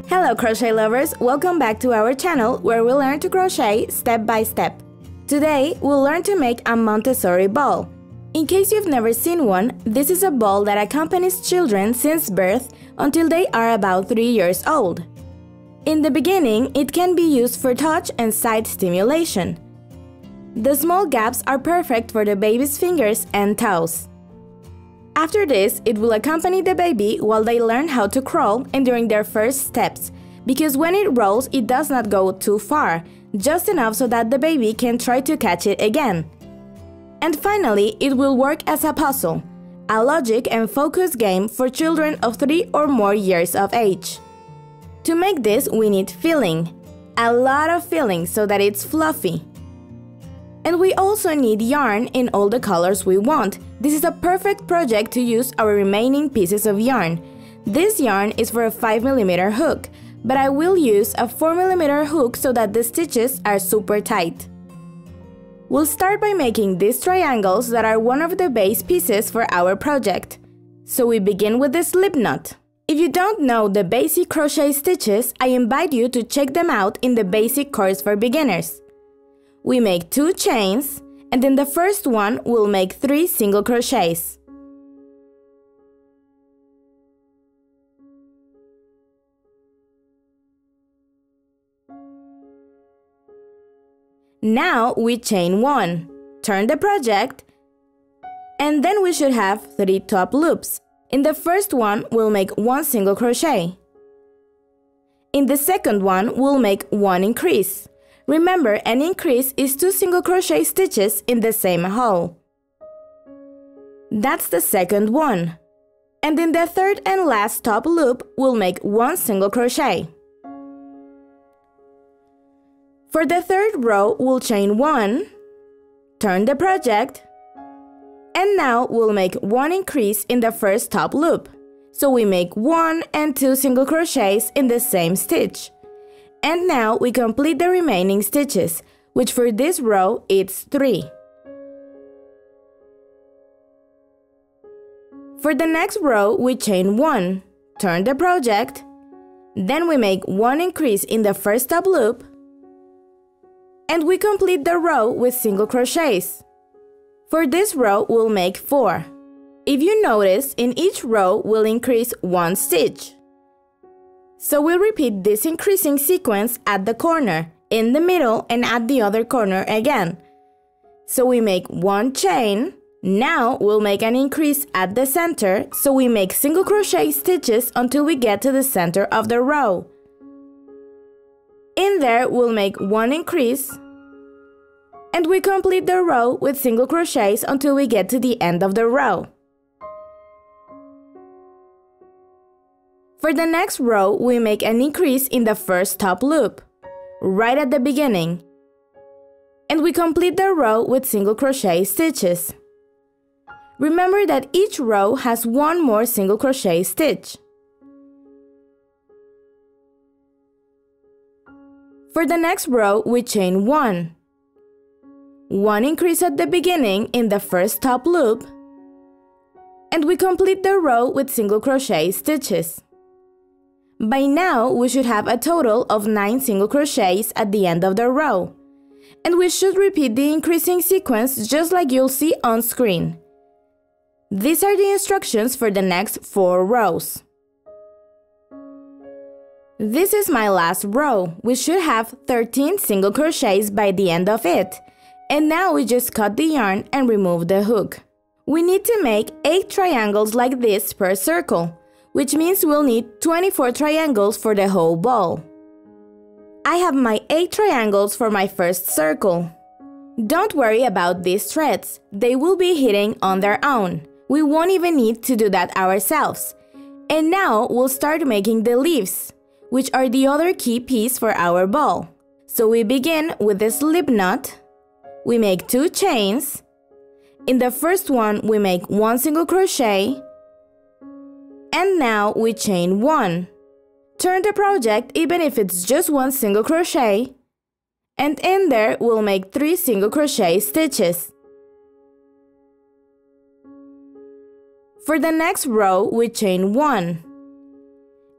Hello crochet lovers, welcome back to our channel where we learn to crochet step by step. Today we'll learn to make a Montessori ball. In case you've never seen one, this is a ball that accompanies children since birth until they are about 3 years old. In the beginning, it can be used for touch and side stimulation. The small gaps are perfect for the baby's fingers and toes. After this, it will accompany the baby while they learn how to crawl and during their first steps, because when it rolls, it does not go too far, just enough so that the baby can try to catch it again. And finally, it will work as a puzzle, a logic and focus game for children of 3 or more years of age. To make this, we need filling, a lot of filling so that it's fluffy. And we also need yarn in all the colors we want. This is a perfect project to use our remaining pieces of yarn. This yarn is for a 5mm hook, but I will use a 4mm hook so that the stitches are super tight. We'll start by making these triangles that are one of the base pieces for our project. So we begin with the Slipknot. If you don't know the basic crochet stitches, I invite you to check them out in the basic course for beginners. We make 2 chains, and in the first one, we'll make 3 single crochets. Now we chain 1, turn the project, and then we should have 3 top loops. In the first one, we'll make 1 single crochet. In the second one, we'll make 1 increase. Remember, an increase is 2 single crochet stitches in the same hole. That's the second one. And in the third and last top loop, we'll make 1 single crochet. For the third row, we'll chain 1, turn the project, and now we'll make 1 increase in the first top loop. So we make 1 and 2 single crochets in the same stitch. And now we complete the remaining stitches, which for this row it's 3. For the next row, we chain 1, turn the project, then we make 1 increase in the first top loop, and we complete the row with single crochets. For this row, we'll make 4. If you notice, in each row we'll increase 1 stitch. So we'll repeat this increasing sequence at the corner, in the middle, and at the other corner again. So we make 1 chain, now we'll make an increase at the center, so we make single crochet stitches until we get to the center of the row. In there we'll make 1 increase, and we complete the row with single crochets until we get to the end of the row. For the next row, we make an increase in the first top loop, right at the beginning, and we complete the row with single crochet stitches. Remember that each row has 1 more single crochet stitch. For the next row, we chain 1, 1 increase at the beginning in the first top loop, and we complete the row with single crochet stitches. By now, we should have a total of 9 single crochets at the end of the row, and we should repeat the increasing sequence just like you'll see on screen. These are the instructions for the next 4 rows. This is my last row. We should have 13 single crochets by the end of it, and now we just cut the yarn and remove the hook. We need to make 8 triangles like this per circle, which means we'll need 24 triangles for the whole ball. I have my 8 triangles for my first circle. Don't worry about these threads, they will be hidden on their own. We won't even need to do that ourselves. And now we'll start making the leaves, which are the other key piece for our ball. So we begin with the Slipknot. We make 2 chains. In the first one, we make 1 single crochet, and now we chain 1. Turn the project even if it's just 1 single crochet, and in there we'll make 3 single crochet stitches. For the next row, we chain 1.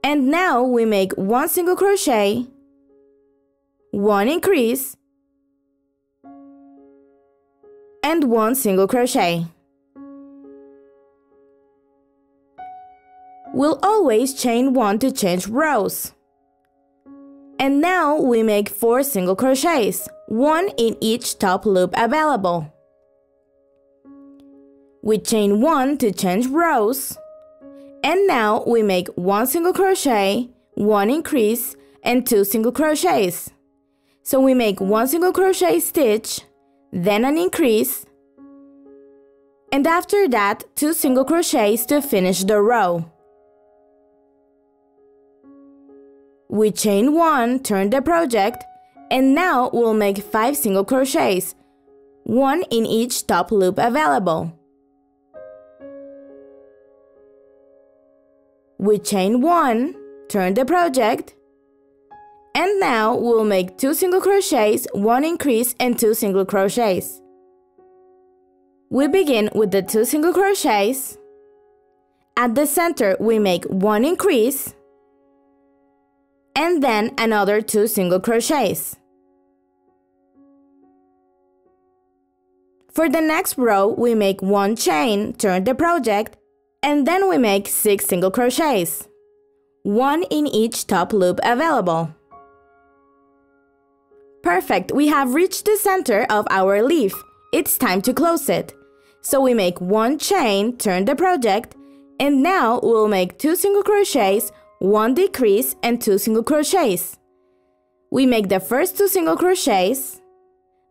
And now we make 1 single crochet, 1 increase, and 1 single crochet. We'll always chain 1 to change rows. And now we make 4 single crochets, 1 in each top loop available. We chain 1 to change rows. And now we make 1 single crochet, 1 increase, and 2 single crochets. So we make 1 single crochet stitch, then an increase, and after that 2 single crochets to finish the row. We chain 1, turn the project, and now we'll make 5 single crochets, 1 in each top loop available. We chain 1, turn the project, and now we'll make 2 single crochets, 1 increase, and 2 single crochets. We begin with the 2 single crochets. At the center we make 1 increase, and then another 2 single crochets. For the next row we make 1 chain, turn the project, and then we make 6 single crochets, 1 in each top loop available. Perfect, we have reached the center of our leaf. It's time to close it. So we make 1 chain, turn the project, and now we'll make 2 single crochets, 1 decrease, and 2 single crochets. We make the first 2 single crochets,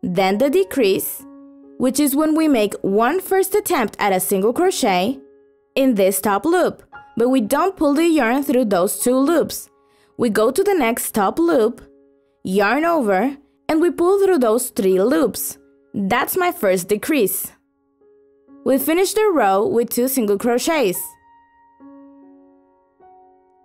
then the decrease, which is when we make 1 first attempt at a single crochet in this top loop, but we don't pull the yarn through those 2 loops. We go to the next top loop, yarn over, and we pull through those 3 loops. That's my first decrease. We finish the row with 2 single crochets.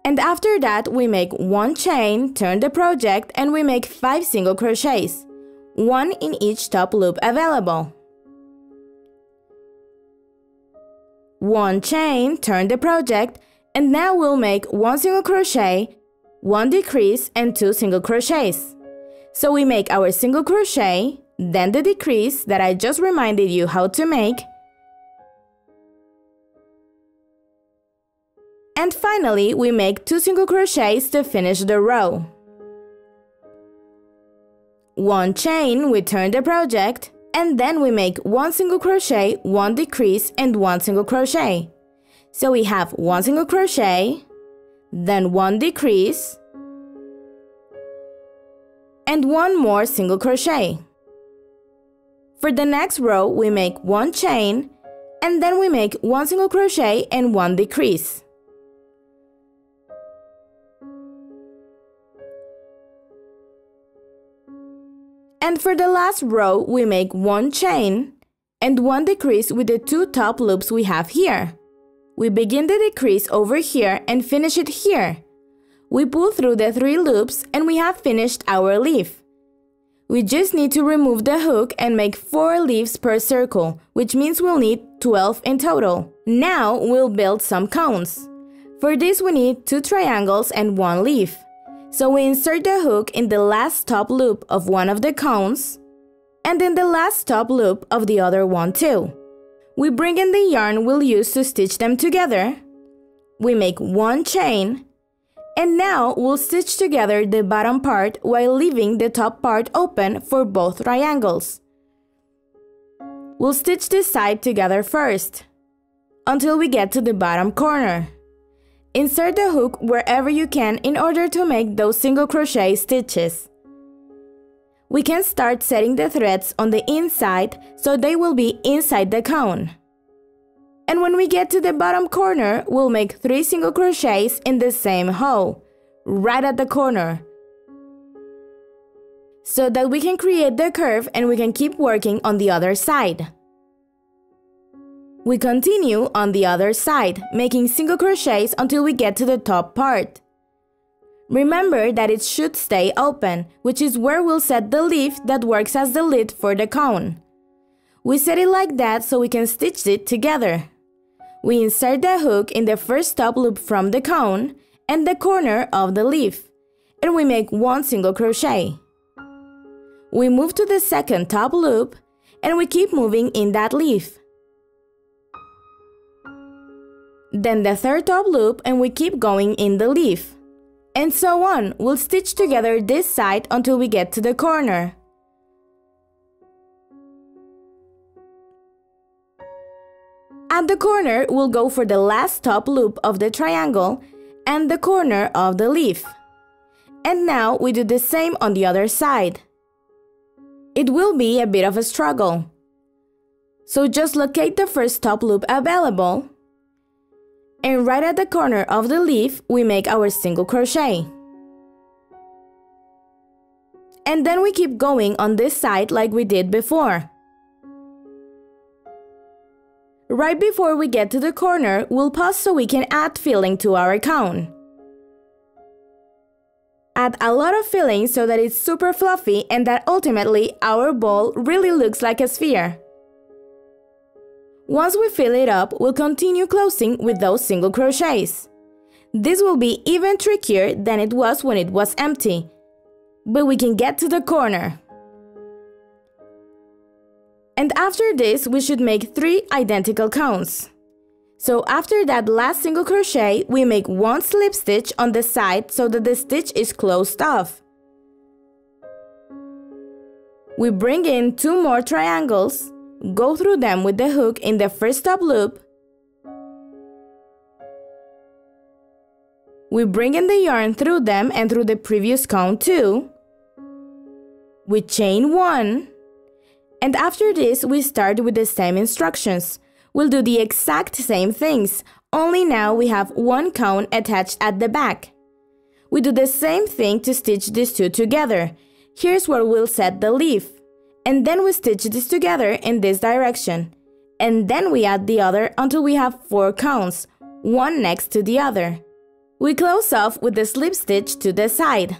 And after that we make 1 chain, turn the project, and we make 5 single crochets, 1 in each top loop available. 1 chain, turn the project, and now we'll make 1 single crochet, 1 decrease, and 2 single crochets. So we make our single crochet, then the decrease that I just reminded you how to make, and finally we make 2 single crochets to finish the row. 1 chain, we turn the project, and then we make 1 single crochet, 1 decrease, and 1 single crochet. So we have 1 single crochet, then 1 decrease, and 1 more single crochet. For the next row we make 1 chain, and then we make 1 single crochet and 1 decrease. And for the last row we make 1 chain and 1 decrease with the 2 top loops we have here. We begin the decrease over here and finish it here. We pull through the 3 loops and we have finished our leaf. We just need to remove the hook and make 4 leaves per circle, which means we'll need 12 in total. Now we'll build some cones. For this we need 2 triangles and 1 leaf. So we insert the hook in the last top loop of one of the cones and in the last top loop of the other one too. We bring in the yarn we'll use to stitch them together. We make 1 chain, and now we'll stitch together the bottom part while leaving the top part open for both triangles. We'll stitch this side together first until we get to the bottom corner. Insert the hook wherever you can in order to make those single crochet stitches. We can start setting the threads on the inside so they will be inside the cone. And when we get to the bottom corner, we'll make 3 single crochets in the same hole, right at the corner, so that we can create the curve and we can keep working on the other side. We continue on the other side, making single crochets until we get to the top part. Remember that it should stay open, which is where we'll set the leaf that works as the lid for the cone. We set it like that so we can stitch it together. We insert the hook in the first top loop from the cone, and the corner of the leaf, and we make one single crochet. We move to the second top loop, and we keep moving in that leaf. Then the third top loop, and we keep going in the leaf. And so on. We'll stitch together this side until we get to the corner. At the corner, we'll go for the last top loop of the triangle and the corner of the leaf. And now we do the same on the other side. It will be a bit of a struggle. So just locate the first top loop available, and right at the corner of the leaf, we make our single crochet. And then we keep going on this side like we did before. Right before we get to the corner, we'll pause so we can add filling to our cone. Add a lot of filling so that it's super fluffy and that ultimately our ball really looks like a sphere. Once we fill it up, we'll continue closing with those single crochets. This will be even trickier than it was when it was empty, but we can get to the corner. And after this, we should make 3 identical cones. So after that last single crochet, we make one slip stitch on the side so that the stitch is closed off. We bring in 2 more triangles, go through them with the hook in the first top loop. We bring in the yarn through them and through the previous cone too. We chain 1. And after this, we start with the same instructions. We'll do the exact same things, only now we have 1 cone attached at the back. We do the same thing to stitch these 2 together. Here's where we'll set the leaf. And then we stitch this together in this direction. And then we add the other until we have 4 cones, one next to the other. We close off with the slip stitch to the side.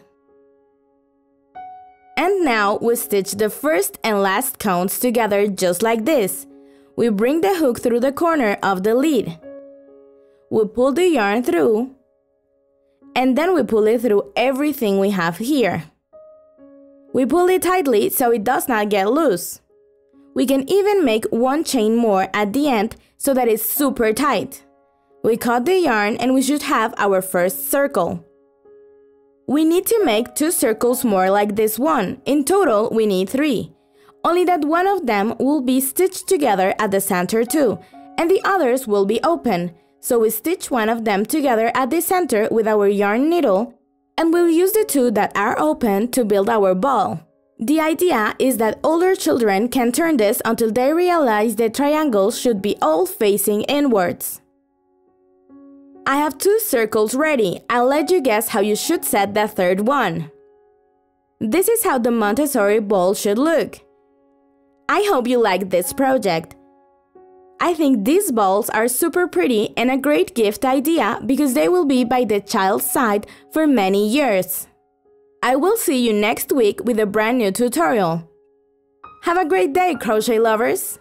And now we stitch the first and last cones together just like this. We bring the hook through the corner of the lead. We pull the yarn through, and then we pull it through everything we have here. We pull it tightly so it does not get loose. We can even make 1 chain more at the end so that it's super tight. We cut the yarn and we should have our first circle. We need to make 2 circles more like this one. In total, we need 3. Only that one of them will be stitched together at the center too, and the others will be open. So we stitch one of them together at the center with our yarn needle, and we'll use the 2 that are open to build our ball. The idea is that older children can turn this until they realize the triangles should be all facing inwards. I have 2 circles ready. I'll let you guess how you should set the third one. This is how the Montessori ball should look. I hope you like this project. I think these balls are super pretty and a great gift idea because they will be by the child's side for many years. I will see you next week with a brand new tutorial. Have a great day, crochet lovers!